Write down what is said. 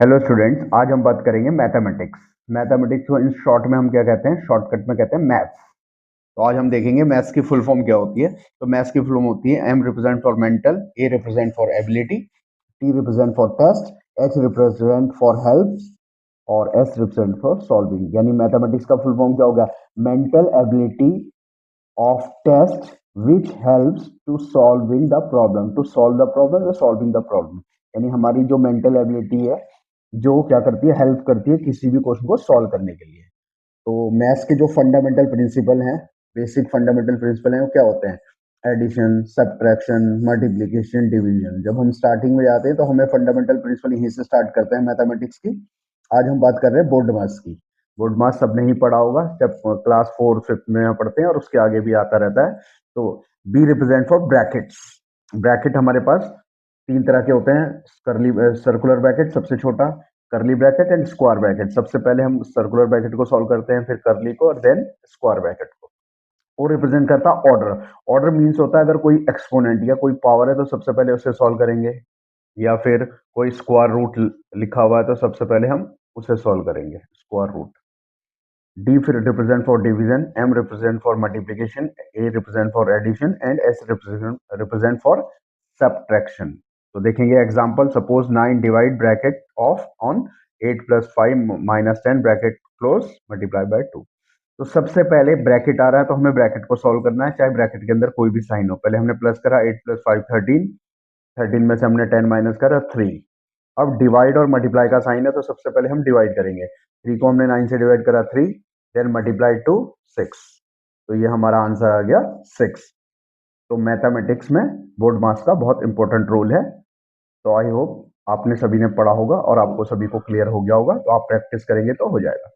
Hello students, आज हम बात करेंगे मैथमेटिक्स। मैथमेटिक्स को इन शॉर्ट में हम क्या कहते हैं, शॉर्टकट में कहते हैं मैथ्स। तो आज हम देखेंगे मैथ्स की फुल फॉर्म क्या होती है। तो मैथ्स की फुल फॉर्म होती है M represent for mental, A represent for ability, T represent for test, H represent for help और एस रिप्रेजेंट फॉर सॉल्विंग। यानी मैथमेटिक्स का फुल फॉर्म क्या होगा? Mental ability of test which helps to solving the problem, to solve the problem or solving the problem। यानी हमारी जो mental ability है, जो क्या करती है, हेल्प करती है किसी भी क्वेश्चन को सॉल्व करने के लिए। तो मैथ्स के जो फंडामेंटल प्रिंसिपल हैं, बेसिक फंडामेंटल प्रिंसिपल हैं, वो क्या होते हैं? Addition, subtraction, multiplication, division. जब हम स्टार्टिंग में जाते हैं तो हमें फंडामेंटल प्रिंसिपल यहीं से स्टार्ट करते हैं मैथमेटिक्स की। आज हम बात कर रहे हैं बोर्ड मास की। बोर्ड मास सबने ही पढ़ा होगा, जब क्लास 4 5 में पढ़ते हैं और उसके आगे भी आता रहता है। तो B represent for brackets. Bracket हमारे पास तीन तरह के होते हैं। करली सर्कुलर ब्रैकेट सबसे छोटा, करली ब्रैकेट एंड स्क्वायर ब्रैकेट। सबसे पहले हम सर्कुलर ब्रैकेट को सॉल्व करते हैं, फिर करली को और देन स्क्वायर ब्रैकेट को। वो रिप्रेजेंट करता है ऑर्डर। ऑर्डर मीन्स होता है अगर कोई एक्सपोनेंट या कोई पावर है तो सबसे पहले उसे सॉल्व करेंगे, या फिर कोई स्क्वायर रूट लिखा हुआ है तो सबसे पहले हम उसे सॉल्व करेंगे, स्क्वायर रूट। डी फिर represent for division, M represent for multiplication, A represent for addition and S represent for subtraction. तो देखेंगे example. Suppose 9 divide bracket of on 8 + 5 - 10 bracket close multiply by 2। तो सबसे पहले ब्रैकेट आ रहा है तो हमें ब्रैकेट को सॉल्व करना है, चाहे ब्रैकेट के अंदर कोई भी साइन हो। पहले हमने प्लस करा, 8 + 5 13, 13 में से हमने 10 माइनस करा 3। अब डिवाइड और मल्टीप्लाई का साइन है तो सबसे पहले हम डिवाइड करेंगे। 3 को हमने 9 से डिवाइड करा 3, देन मल्टीप्लाई टू 6। तो ये हमारा आंसर आ गया 6। तो मैथमेटिक्स में बोर्ड मास का बहुत इंपॉर्टेंट रोल है। तो आई होप आपने सभी ने पढ़ा होगा और आपको सभी को क्लियर हो गया होगा। तो आप प्रैक्टिस करेंगे तो हो जाएगा।